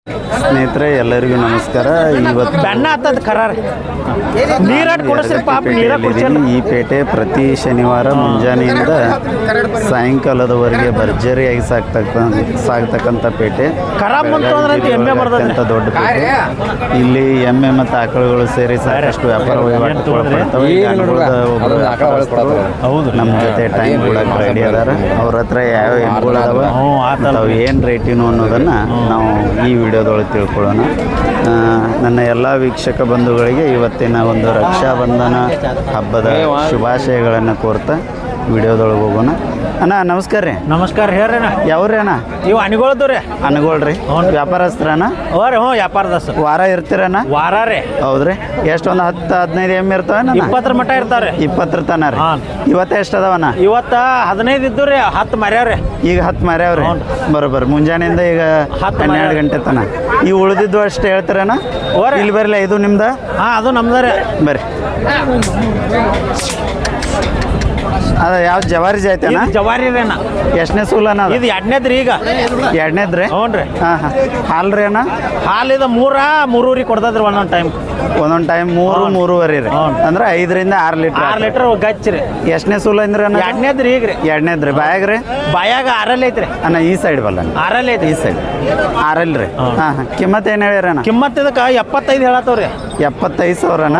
ಸ್ನೇಹಿತರೆ ಎಲ್ಲರಿಗೂ ನಮಸ್ಕಾರ. ಇವತ್ತು ಬೆನ್ನ ಹತ್ತದ ಕರಾರ ನೀರಾಟ್ ಕೊಡಿಸ್ರಿ ಪಾಪ ನೀರ ಕುಡಿಸಲ್ಲ. ಈ ಪೇಟೆ ಪ್ರತಿ ಶನಿವಾರ ಮುಂಜಾನೆಯಿಂದ ಸಾಯಂಕಾಲದವರೆಗೆ ಭರ್ಜರಿಯಾಗಿ ಸಾಗ್ತಕ್ಕಂಥ ಪೇಟೆ. ಅಂತ ದೊಡ್ಡ ಪೇಟೆ. ಇಲ್ಲಿ ಎಮ್ಮೆ ಮತ್ತು ಆಕಳುಗಳು ಸೇರಿ ಸಾಕಷ್ಟು ವ್ಯಾಪಾರ ವಹಿವಾಟುಗಳು ನಮ್ಮ ಜೊತೆ ಟೈಮ್ ಕೂಡ ರೆಡಿ ಅದಾರ. ಅವ್ರ ಹತ್ರ ಯಾವ ಎಮ್ಮೆಗಳು ಅದಾವ, ಅವು ಏನು ರೇಟಿನು ಅನ್ನೋದನ್ನು ನಾವು ಈ ವಿಡಿಯೋದೊಳಗೆ ತಿಳ್ಕೊಳ್ಳೋಣ. ನನ್ನ ಎಲ್ಲ ವೀಕ್ಷಕ ಬಂಧುಗಳಿಗೆ ಇವತ್ತಿನ ಒಂದು ರಕ್ಷಾಬಂಧನ ಹಬ್ಬದ ಶುಭಾಶಯಗಳನ್ನು ಕೋರ್ತಾ ವಿಡಿಯೋದೊಳಗೆ ಹೋಗೋಣ. ಅಣ್ಣ ನಮಸ್ಕಾರ ರೀ. ನಮಸ್ಕಾರ ಹೇಳ್ರಿ ಅಣ್ಣ. ಯಾವ್ರಿ ಅಣ್ಣ? ಇವು ಅನಿಗೋಳ್ದು ರೀ. ಅನ್ಗೋಳ್ರಿ ವ್ಯಾಪಾರಸ್ತ್ರನ? ರೀ ಹ್ಞೂ ವ್ಯಾಪಾರದಸ್. ವಾರ ಇರ್ತೀರಣ್ಣ? ವಾರ ರೀ. ಹೌದ್ರಿ. ಎಷ್ಟೊಂದು 10-15 ಎಮ್ಮೆ ಇರ್ತಾವ? 20 ಮಟ್ಟ ಇರ್ತಾವ್ರಿ. 20 ತನ ರೀ. ಇವತ್ತು ಎಷ್ಟು ಅದಾವಣ್ಣ? ಇವತ್ತು 15 ಇದ್ದು ರೀ. 10 ಮರ್ಯಾವ್ರಿ. ಈಗ 10 ಮರ್ಯಾವ್ರಿ. ಬರೋಬ್ಬರ ಮುಂಜಾನೆಯಿಂದ ಈಗ 12 ಗಂಟೆ ತನ. ಈ ಉಳಿದಿದ್ದು ಅಷ್ಟು ಹೇಳ್ತೀರಣ್ಣ? ಇಲ್ಲಿ ಬರಲ್ಲ. ಇದು ನಿಮ್ದ? ಹಾಂ ಅದು ನಮ್ದು ರೀ. ಬರ್ರಿ. ಅದ ಯಾವ ಜವಾರಿ ಜಾಯ್ತೇನ? ಜವಾರಿ ರೀ ಅಣ್ಣ. ಎಷ್ಟನೇ ಸೂಲನ? ಇದು 2ನೇದ್ರಿ. ಈಗ 2ನೇದ್ರಿ? ಹ್ಞೂ ರೀ. ಹಾಂ ಹಾಂ. ಹಾಲು ರೀ ಅಣ್ಣ? ಹಾಲು ಇದು 3-3 ಕೊಡ್ತದ್ರಿ ಒಂದೊಂದು ಟೈಮ್. ಒಂದೊಂದು ಟೈಮ್ 3-3.5 ರೀ. ಅಂದ್ರೆ 5ರಿಂದ 6 ಲೀಟ್ರ್. 6 ಲೀಟ್ರ್ ಗಚ್ಚ ರೀ. ಎಷ್ಟನೇ ಸೂಲ ಅಂದ್ರಿ ಅಣ್ಣ? 2ನೇದ್ರಿ. ಈಗ ರೀ 2ನೇದ್ರಿ. ಬಾಯಾಗ ರೀ? ಬಾಯಾಗ 6 ಐತ್ರಿ ಅಣ್ಣ. ಈ ಸೈಡ್ ಬಲ್ಲ? 6 ಐತ್ರಿ. ಈ ಸೈಡ್ 6 ರೀ. ಹಾಂ ಹಾಂ. ಕಿಮ್ಮತ್ತು ಏನು ಹೇಳಿರಣ್ಣ? ಕಿಮ್ಮತ್ತು ಇದಕ್ಕೆ 75 ಹೇಳತ್ತವ್ರಿ. 75,000ನ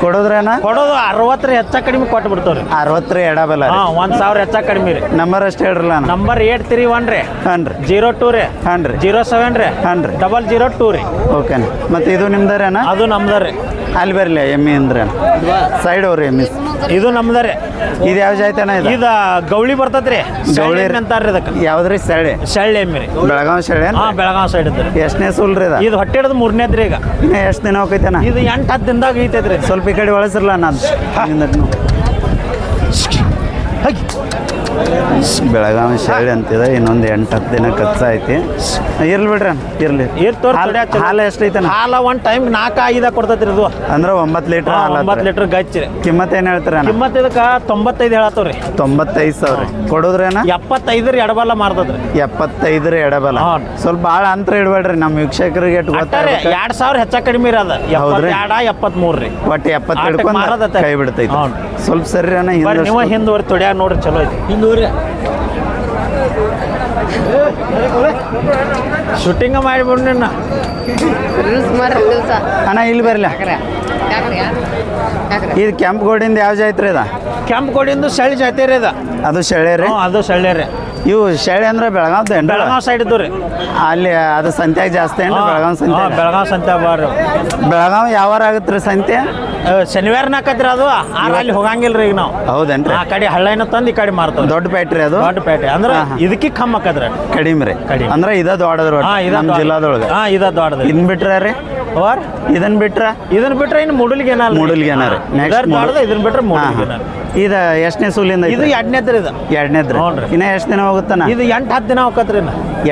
ಕೊಡೋದ್ರಣ್ಣ? ಕೊಡೋದು 60 ಹೆಚ್ಚ ಕಡಿಮೆ ಕೊಟ್ಟು ಬಿಡ್ತಾವ್ರಿ. 60 ಎಡಬಲ್ಲ? ಹಾಂ 1,000 ಹೆಚ್ಚ ಕಡಿಮೆ ರೀ. ನಂಬರ್ ಅಷ್ಟು ಹೇಳ್ರಲ್ಲ. ನಂಬರ್ 831 ರೀ. ಹಾಂ ರೀ. 02 ರೀ. ಹಾಂ ರೀ. 07 ರೀ. ಹಾಂ ರೀ. 002 ರೀ. ಓಕೆ. ಮತ್ತು ಇದು ನಿಮ್ದರೇನ? ಅದು ನಮ್ದು ರೀ. ಅಲ್ಲಿ ಬರಲಿ ಎಮ್ಮೆ ಅಂದ್ರೆ ಸೈಡ್ ಅವ್ರಿ ಎಮ್ಮೆ. ಇದು ನಮ್ದು ರೀ. ಇದು ಯಾವ ಜಾಯ್ತಾನ? ಇದು ಗೌಳಿ ಬರ್ತದ್ರಿ. ಗೌಳಿ ಅಂತಾರ್ರಿ ಇದಕ್ಕೆ. ಯಾವ್ದ್ರಿ? ಸೆಳೆ? ಸೆಳ್ಳೆ ಎಮ್ಮೆ ರೀ. ಬೆಳಗಾವಿ ಸೆಳೆ? ಹಾಂ ಬೆಳಗಾವಿ ಸೈಡ್ ಇದ್ರಿ. ಎಷ್ಟನೇ ಸೂಲ್ರಿ ಇದು? ಇದು ಹೊಟ್ಟೆ ಹಿಡಿದು 3ನೇದ್ರಿ. ಈಗ ಇನ್ನು ಎಷ್ಟು ದಿನ ಹೋಗೈತೇನ? ಇದು 8-10 ದಿನದಾಗ ಐತೈತ್ರಿ. ಸ್ವಲ್ಪ ಈ ಕಡೆ ಒಳಸಿರ್ಲ ನಾನು. ಬೆಳಗಾವಿ ಶೈಳಿ ಅಂತಿದೆ. ಇನ್ನೊಂದು 8-10 ದಿನ ಕಚ್ಚ ಐತಿ. ಇರ್ಲಿ ಬಿಡ್ರಿ ಇರ್ಲಿ. ಹಾಲು ಎಷ್ಟೈತೆ? ಹಾಲು ಒಂದು ಟೈಮ್ 4-5 ಕೊಡ್ತೈತ್ರಿ. ಇದು ಅಂದ್ರೆ 9 ಲೀಟ್ರ್ ಹಾಲು. 9 ಲೀಟ್ರ್ ಗಚ್ಚಿ ರೀ. ಕಿಮ್ಮತ್ತು ಏನು ಹೇಳ್ತೀರ? ಕಿಮ್ಮತ್ತು ಇದಕ್ಕೆ 95 ಹೇಳತ್ತವ್ರಿ. 95,000 ಕೊಡೋದ್ರೇನ? 75 ರೀ. ಎಡಬಲ್ಲ ಮಾರ್ತದ್ರಿ. 75 ರೀ ಎಡಬಲ್ಲ. ಸ್ವಲ್ಪ ಭಾಳ ಅಂತರ ಇಡ್ಬೇಡ್ರಿ ನಮ್ಮ ವೀಕ್ಷಕರಿಗೆ. 2,000 ಹೆಚ್ಚ ಕಡಿಮೆ ಇರೋದ. 72-73 ರೀ. ಒಟ್ಟು 70 ಹಿಡ್ಕೊಂಡು ಕೈ ಬಿಡ್ತೈತಿ. ಸ್ವಲ್ಪ ಸರಿ ಅಣ್ಣ. ನೀವು ಹಿಂದುವರಿ ತೊಡ್ಯಾಗ ನೋಡ್ರಿ. ಚಲೋ ಐತಿ. ಹಿಂದುವರಿ ಶೂಟಿಂಗ್ ಮಾಡಿಬಿಡ್ರಿ. ಅಣ್ಣ ಇಲ್ಲಿ ಬರಲ್ಲ. ಇದು ಕೆಂಪು ಗೋಡಿಂದ ಯಾವ ಜಾತ್ರೆ ಅದ? ಕೆಂಪು ಗೋಡಿಂದು ಸೆಳಿ ಜಾತಿ ರೀ. ಅದು ಶೆಳೆ ರೀ. ಅದು ಸೆಳ್ಳೆ ರೀ. ಇವು ಶೆಳೆ ಅಂದ್ರೆ ಬೆಳಗಾವ್ದು? ಬೆಳಗಾವ್ ಸೈಡ್ ಇದ್ದು ರೀ. ಅಲ್ಲಿ ಅದು ಸಂತ್ಯಾಗ ಜಾಸ್ತಿ ಏನು? ಬೆಳಗಾವಿ ಸಂತೆ? ಬೆಳಗಾವ್ ಸಂತೆ ಬರ್ರಿ. ಬೆಳಗಾವಿ ಯಾವಾರ ಆಗತ್ತೆ ರೀ ಸಂತೆ? ಶನಿವಾರ ನಾಕತ್ರಿ. ಅದು ಅಲ್ಲಿ ಹೋಗಂಗಿಲ್ಲ ರೀ. ಈಗ ನಾವು ಹೌದೇನ್ರಿ? ಆ ಕಡೆ ಹಳ್ಳನ ತಂದು ಈ ಕಡೆ ಮಾರ್ತೇವೆ. ದೊಡ್ಡ ಪೇಟ್ರಿ ಅದು? ದೊಡ್ಡ ಪೇಟೆ ಅಂದ್ರೆ ಇದಕ್ಕೆ ಕಮ್ಮಿ ಆಕದ್ರಿ. ಕಡಿಮೆ ರೀ. ಅಂದ್ರೆ ಇದ ದೊಡ್ಡದ್ರ ನಮ್ಮ ಜಿಲ್ಲಾದೊಳಗೆ? ಹಾಂ ಇದ ದೊಡ್ಡದು. ಇದನ್ನ ಬಿಟ್ರ ರೀ? ಇದನ್ನ ಬಿಟ್ರೆ ಇನ್ನು ಮೂಡಲ್ಗೆ ಮೂಡಲ್ಗೆನಾರಿ. ಇದನ್ನ ಬಿಟ್ರೆ ಮೂಡಲ್ಗೆ. ಇದು ಎಷ್ಟನೇ ಸೂಲಿಂದ? ಇದು 2ನೇದ್ರಿ. ಇದು 2ನೇದ್ರಿ. ಇನ್ನ ಎಷ್ಟು ದಿನ ಹೋಗುತ್ತಾನ? ಇದು 8-10 ದಿನ ಹೋಗತ್ರಿ.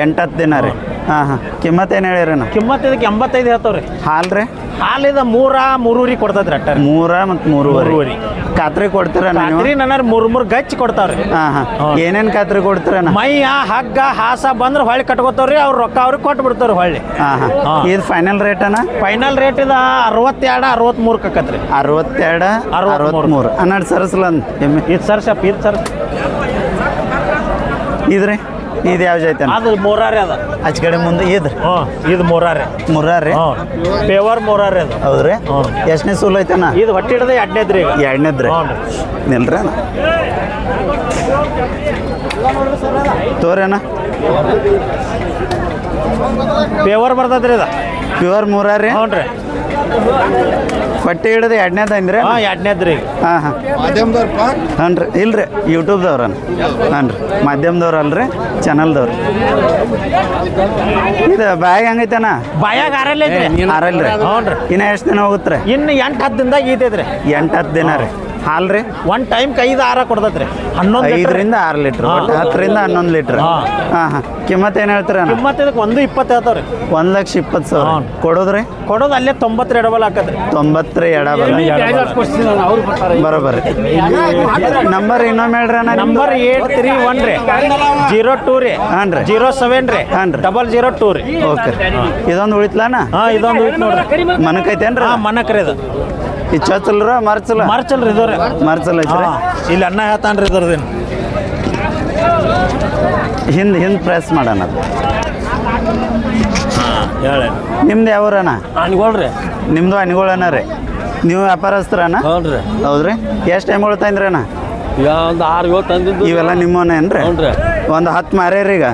8-10 ದಿನ ರೀ. ಹಾಂ ಹಾಂ. ಕಿಮ್ಮತ್ತು ಏನು ಹೇಳಿರಣ್ಣ? ಕಿಮ್ಮತ್ತು ಇದಕ್ಕೆ 85 ಹೇಳ್ತಾವ್ರಿ. ಹಾಲು ರೀ? ಹಾಲು ಇದು 3-3 ಕೊಡ್ತದ್ರಿ. ಅಟ್ಟ 3 ಮತ್ತು 3.5 ಖಾತ್ರಿ ಕೊಡ್ತೀರ? ನನ್ನ 3 ಗಚ್ಚಿ ಕೊಡ್ತಾವ್ರಿ. ಹಾಂ ಹಾಂ. ಏನೇನು ಖಾತ್ರಿ ಕೊಡ್ತೀರ? ಮೈಯ ಹಗ್ಗ ಹಾಸ ಬಂದ್ರೆ ಹೊಳ್ಳಿ ಕಟ್ಕೋತಾವ್ರಿ. ಅವ್ರ ರೊಕ್ಕ ಅವ್ರಿಗೆ ಕೊಟ್ಟು ಬಿಡ್ತಾವ್ರಿ ಹೊಳ್ಳಿ. ಹಾಂ ಹಾಂ. ಇದು ಫೈನಲ್ ರೇಟ್ ಅಣ್ಣ? ಫೈನಲ್ ರೇಟ್ ಇದು 62-63 ಆಕತ್ರಿ. 62-63. ಹನ್ನೆರಡು ಸರ್ಸಲ ಎಮ್ಮೆ. ಇದು ಸರ್ಸಪ್ಪ. ಇದು ಸರ್ ಇದ್ರಿ. ಇದು ಯಾವ ಜಾಯ್ತ? ಅದು ಮೂರಾರಿ. ಅದ ಆಚೆ ಕಡೆ ಮುಂದೆ ಇದ್ರಿ. ಇದು ಮೂರಾರಿ. ಮೂರಾರಿ? ಪೇವರ್ ಮೂರಾರಿ. ಅದು ಹೌದ್ರಿ. ಎಷ್ಟನೇ ಸೂಲ್ ಐತನ? ಇದು ಹೊಟ್ಟೆ ಹಿಡ್ದು 2ನೇದ್ರಿ. ಈಗ 2ನೇದ್ರಿ. ನಿಲ್ರಿ ಅಣ್ಣ. ತೋರೇನ ಪೇವರ್ ಬರ್ತದ್ರಿ. ಇದು ಪ್ಯೂರ್ ಮೂರಾರಿ? ಹ್ಞೂ ರೀ. ಹೊಟ್ಟೆ ಹಿಡಿದು 2ನೇದ ಅಂದ್ರೆ? ಹಾಂ 2ನೇದ್ರಿ. ಹಾಂ ಹಾಂ. ಹಾಂ ರೀ. ಇಲ್ರಿ ಯೂಟ್ಯೂಬ್ದವ್ರ? ಹಾಂ ರೀ. ಮಾಧ್ಯಮದವ್ರು ಅಲ್ರಿ? ಚಾನಲ್ದವ್ರು. ಇದು ಬಾಯಾಗ ಹೆಂಗೈತನ? ಬಾಯಾಗ 6 ಐತ್ರಿ. 6 ರೀ. ಹ್ಞೂ ರೀ. ಇನ್ನು ಎಷ್ಟು ದಿನ ಹೋಗುತ್ತೆ? ಇನ್ನು 8-10 ದಿನದಾಗ ಈತೈತ್ರಿ. 8-10 ದಿನ ರೀ. ಹಾಲು ರೀ ಒಂದು ಟೈಮ್ಗೆ 5-6 ಕೊಡ್ತೈತೆ ರೀ 11 5ರಿಂದ 6 ಲೀಟ್ರ್ 10ರಿಂದ 11 ಲೀಟ್ರ್ ಹಾಂ ಕಿಮ್ಮತ್ತು ಏನು ಹೇಳ್ತೀರ ಕಿಮ್ಮತ್ತು ಇದಕ್ಕೆ 1.20 ಹೇಳ್ತಾವ್ರಿ 1,20,000 ಕೊಡೋದ್ರಿ ಕೊಡೋದು ಅಲ್ಲೇ 90 ಎಡಬಲ್ ಹಾಕದ್ರಿ 90 ಎಡಬಲ ಬರೋಬ್ಬರಿ ನಂಬರ್ ಇನ್ನೊಮ್ಮೆ ಹೇಳ್ರಿ ಅಣ್ಣ ನಂಬರ್ 831 ರೀ 02 ರೀ ಹಾಂ ರೀ 07 ರೀ ಹಾಂ ರೀ 002 ರೀ ಓಕೆ ಇದೊಂದು ಉಳಿತ್ಲಾನ ಇದೊಂದು ಐತಿ ನೋಡ್ರಿ ಮನಕೈತೇನ್ರಿ ಮನಕ್ರಿ ಇದು ಈ ಚೊಚ್ಚಲ್ರ ಮರ್ಚಲ ಮರ್ಚಲ್ರಿ ಇದು ರೀ ಮರ್ಚಲ್ ಐತ್ರಿ ಇಲ್ಲಿ ಅನ್ನ ಹೇಳ್ತಾನ್ರಿ ಇದ್ರದೇನು ಹಿಂದೆ ಪ್ರೆಸ್ ಮಾಡೋಣ ಅದು ಹೇಳಿ ನಿಮ್ದು ಯಾವ್ರಣ್ಣ ಅನ್ಕೊಳ್ರಿ ನಿಮ್ಮದು ಅನ್ಗಳಣ್ಣ ರೀ ನೀವು ವ್ಯಾಪಾರಸ್ಥರಣ್ಣ ಹ್ಞೂ ರೀ ಹೌದ್ರಿ ಎಷ್ಟು ಟೈಮ್ಗಳು ತಂದ್ರಿ ಅಣ್ಣ ಈಗ ಒಂದು 6-7 ತಂದಿದ್ದು ಇವೆಲ್ಲ ನಿಮ್ಮನೇನ್ರಿ ಹ್ಞೂ ರೀ ಒಂದು 10 ಮಾರ್ಯಾರ ಈಗ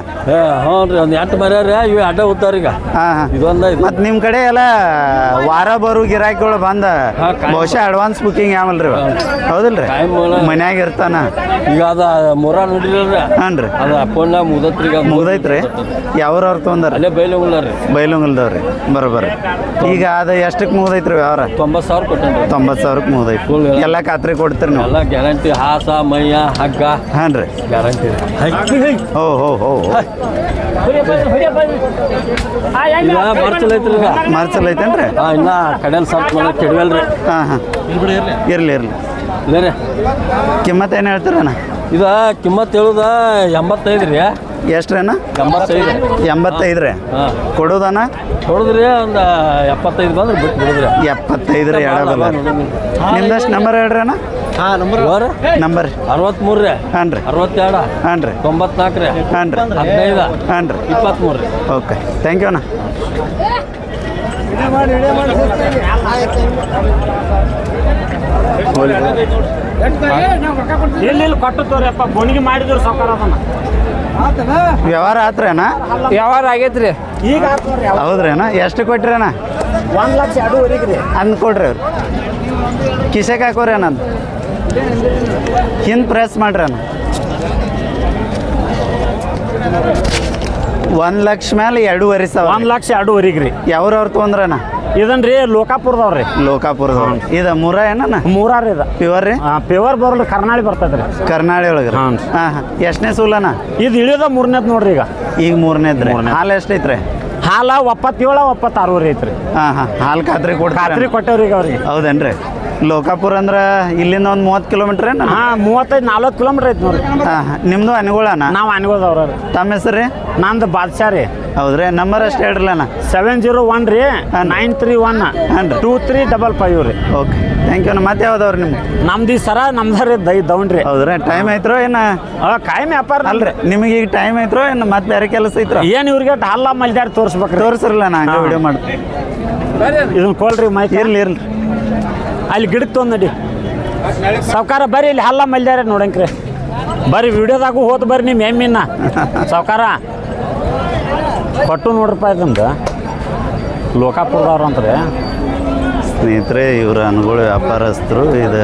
ಹ್ಞೂ ರೀ ಒಂದು 8 ಮರ್ಯಾರ ಇವು ಅಡ್ಡ ಹೋಗ್ತಾರ ಈಗ ಹಾಂ ಹಾಂ ಇದೊಂದು ಐದು ಮತ್ತು ನಿಮ್ಮ ಕಡೆ ಎಲ್ಲ ವಾರ ಬರೋ ಗಿರಾಕಿಗಳು ಬಂದ ಬಹುಶಃ ಅಡ್ವಾನ್ಸ್ ಬುಕ್ಕಿಂಗ್ ಯಾವಲ್ರಿ ಹೌದಿಲ್ರಿ ಮನ್ಯಾಗ ಇರ್ತಾನ ಈಗ ಅದ ಮೂರ ನೋಡಿರಲ್ರಿ ಹಾಂ ರೀ ಅದು ಅಪ್ಪಣ್ಣ ಮುದತ್ರಿಗೆ ಮುಗ್ದೈತ್ರಿ ಯಾವ್ರವ್ರು ತೊಗೊಂಡಾರ ಅಲ್ಲೇ ಬೈಲಂಗುಲ್ಲ ರೀ ಬೈಲುಂಗಲ್ದವ್ರಿ ಬರೋಬ್ಬರಿ ಈಗ ಅದು ಎಷ್ಟಕ್ಕೆ ಮುಗ್ದೈತ್ರಿ ವ್ಯವಹಾರ 90,000 ಕೊಟ್ಟೇನ್ರಿ 90,000ಕ್ಕೆ ಮುಗ್ದೈತಿ ಎಲ್ಲ ಖಾತ್ರಿ ಕೊಡ್ತೀರಿ ನೀವು ಎಲ್ಲ ಗ್ಯಾರಂಟಿ ಹಾಸ ಮೈಯ ಹಗ್ಗ ಹಾಂ ರೀ ಗ್ಯಾರಂಟಿ ಹೋ ಹೋ ಹೋ ಈಗ ಮರ್ಚಲ್ ಐತ್ರಿ ಈಗ ಮಾರ್ಚಲ್ ಐತೇನ್ರಿ ಇನ್ನ ಕಡೆಯಲ್ಲಿ ಸ್ವಲ್ಪ ಮಾಡಿ ಕೆಡವಲ್ರಿ ಹಾಂ ಹಾಂ ಇರಲಿ ಇರಲಿ ಇಲ್ಲ ರೀ ಕಿಮ್ಮತ್ತು ಏನು ಹೇಳ್ತೀರಣ್ಣ ಇದು ಕಿಮ್ಮತ್ತು ಹೇಳುದ 85 ರೀ ಎಷ್ಟ್ರಣ್ಣ 85 85 ರೀ ಹಾಂ ಕೊಡೋದಣ್ಣ ಕೊಡುದ್ರಿ ಒಂದು 75 ಬಂದ್ರೆ ಬಿಟ್ಟು ಬಿಡುದ್ರಿ 75 ರೀ ಎಡಬಲ್ಲ ನಿಮ್ದಷ್ಟು ನಂಬರ್ ಹೇಳ್ರಿ ಅಣ್ಣ ನಂಬರ್ 63 ರೀ ಹಾಂ ರೀ 62 ಹಾಂ ರೀ 94 ರೀ ಹಾಂ ರೀ 15 ಹಾಂ ರೀ 23 ರೀ ಓಕೆ ಥ್ಯಾಂಕ್ ಯು ಅಣ್ಣ ಎಲ್ಲಿ ಕೊಟ್ಟು ತೋರಿಯಪ್ಪ ಬೋಣಿಗೆ ಮಾಡಿದ್ರು ಸಾಕಾರ ವ್ಯವಹಾರ ಆತ್ರಿ ಅಣ್ಣ ವ್ಯವಹಾರ ಆಗೈತ್ರಿ ಈಗ ಹೌದ್ರಿ ಅಣ್ಣ ಎಷ್ಟು ಕೊಟ್ರಿ ಅಣ್ಣ 1,02,500 ರೀ ಅಂದ್ ಕೊಡ್ರಿ ಅವ್ರು ಕಿಸೆಗೆ ಹಾಕೋರಿ ಅಣ್ಣ ಹಿಂದೆ ಪ್ರೆಸ್ ಮಾಡ್ರಿ ಅಣ್ಣ 1 ಲಕ್ಷ ಮೇಲೆ 2,500,000 1,02,500 ರೀ ಯಾವ್ರವ್ರು ತೊಗೊಂಡ್ರಣ್ಣ ಇದನ್ರಿ ಲೋಕಾಪುರದವ್ರಿ ಲೋಕಾಪುರದವ್ರು ಇದು ಮೂರ ಏನಣ್ಣ ಮೂರಾರಿ ಇದು ಪ್ಯೂರ್ ರೀ ಪ್ಯೂರ್ ಬರಲ್ಲ ಕರ್ನಾಳಿ ಬರ್ತೈತ್ರಿ ಕರ್ನಾಳಿ ಒಳಗೆ ಹಾಂ ಹಾಂ ಎಷ್ಟನೇ ಸೂಲಣ್ಣ ಇದು ಇಳಿದ 3ನೇದ್ ನೋಡ್ರಿ ಈಗ 3ನೇದ್ರಿ ಹಾಲು ಎಷ್ಟೈತ್ರಿ ಹಾಲ 97-96 ರೀ ಐತ್ರಿ ಹಾಂ ಹಾಂ ಹಾಲು ಖಾತ್ರಿ ಖಾತ್ರಿ ಕೊಟ್ಟವ್ರಿ ಈಗ ಅವ್ರಿಗೆ ಹೌದೇನ್ರಿ ಲೋಕಾಪುರ ಅಂದ್ರೆ ಇಲ್ಲಿಂದ ಒಂದು 30 ಕಿಲೋಮೀಟ್ರ್ ಏನು 35-40 ಕಿಲೋಮೀಟ್ರ್ ಐತಿ ನೋಡ್ರಿ ಹಾಂ ಹಾಂ ನಿಮ್ಮದು ಅನುಗುಳಣ್ಣ ನಾವು ಅನ್ಗೋದವ್ರ ತಮ್ಮ ಹೆಸರು ರೀ ನಂದು ಬಾದ್ಶಾ ರೀ ಹೌದ್ರಿ ನಂಬರ್ ಅಷ್ಟು ಹೇಳ್ರಲ್ಲಣ್ಣ 701 ರೀ 931 ಹಾಂ ರೀ 2355 ರೀ ಓಕೆ ಥ್ಯಾಂಕ್ ಯು ಮತ್ತೆ ಯಾವ್ದವ್ರಿ ನಿಮ್ಗೆ ನಮ್ದು ಸರ ನಮ್ದು ರೀ ದೌಂಡ್ರಿ ಹೌದ್ರಿ ಟೈಮ್ ಐತ್ರೋ ಏನು ಕಾಯಂ ವ್ಯಾಪಾರ ಅಲ್ರಿ ನಿಮಗೆ ಈಗ ಟೈಮ್ ಐತ್ರೋ ಏನು ಮತ್ತೆ ಬೇರೆ ಕೆಲಸ ಐತ್ರೋ ಏನು ಇವ್ರಿಗೆ ಹಲ್ಲ ಮಲ್ದಾರಿ ತೋರಿಸ್ಬೇಕ್ರಿ ತೋರಿಸ್ರಲ್ಲ ನಾ ಹಂಗೆ ವಿಡಿಯೋ ಮಾಡ್ತೀನಿ ಇದನ್ನ ಕೊಲ್ರಿ ಮೈಕ್ ಇರ್ಲಿ ಇರ್ಲಿ ಅಲ್ಲಿ ಗಿಡಕ್ಕೆ ತೊಂದು ನಡಿ ಸಾವ್ಕಾರ ಬರ್ರಿ ಇಲ್ಲಿ ಹಲ್ಲ ಮಲ್ದಾರ ನೋಡಂಕ್ರಿ ಬರ್ರಿ ವಿಡಿಯೋದಾಗೂ ಹೋದ್ ಬರ್ರಿ ನಿಮ್ಮ ಎಮ್ಮಿನ ಸಾವ್ಕಾರ ಕೊಟ್ಟು ನೋಡ್ರಪ್ಪ ಇದೊಂದು ಲೋಕಾಪುರದವ್ರು ಅಂತಾರೆ ಸ್ನೇಹಿತರೆ ಇವ್ರ ಅನುಗಳು ವ್ಯಾಪಾರಸ್ಥರು ಇದು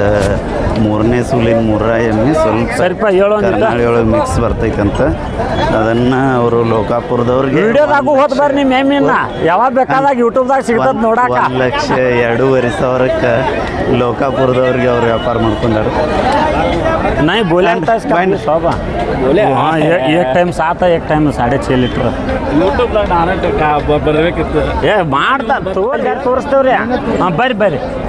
3ನೇ ಸೂಲಿನ ಮುರ್ರಾ ಎಮ್ಮೆ ಸ್ವಲ್ಪ ಸರಿಪ ಕರ್ನಾಳಿ ಒಳಗೆ ಮಿಕ್ಸ್ ಬರ್ತೈತಂತ ಅದನ್ನು ಅವರು ಲೋಕಾಪುರದವ್ರಿಗೆ ವಿಡಿಯೋದಾಗೂ ಹೋದ್ ಬರ್ರಿ ನಿಮ್ಮ ಎಮ್ಮಿನ ಯಾವಾಗ ಬೇಕಾದಾಗ ಯೂಟ್ಯೂಬ್ದಾಗ ಸಿಗ್ತದ ನೋಡಾಕ 1,02,500,000 ಲೋಕಾಪುರದವ್ರಿಗೆ ಅವ್ರು ವ್ಯಾಪಾರ ಮಾಡ್ಕೊಂಡಾರ नहीं बोले शोभा बोले हाँ एक टाइम 7 एक टाइम 6.5 ಲೀಟರ್ ಯೂಟ್ಯೂಬ್ದಾಗ ಡೈರೆಕ್ಟ್ ಬರ್ಬೇಕಿತ್ತು ಮಾಡ್ತಾ ತೋರಿಸ್ತೇವ್ರಿ ಹಾಂ ಬರ್ರಿ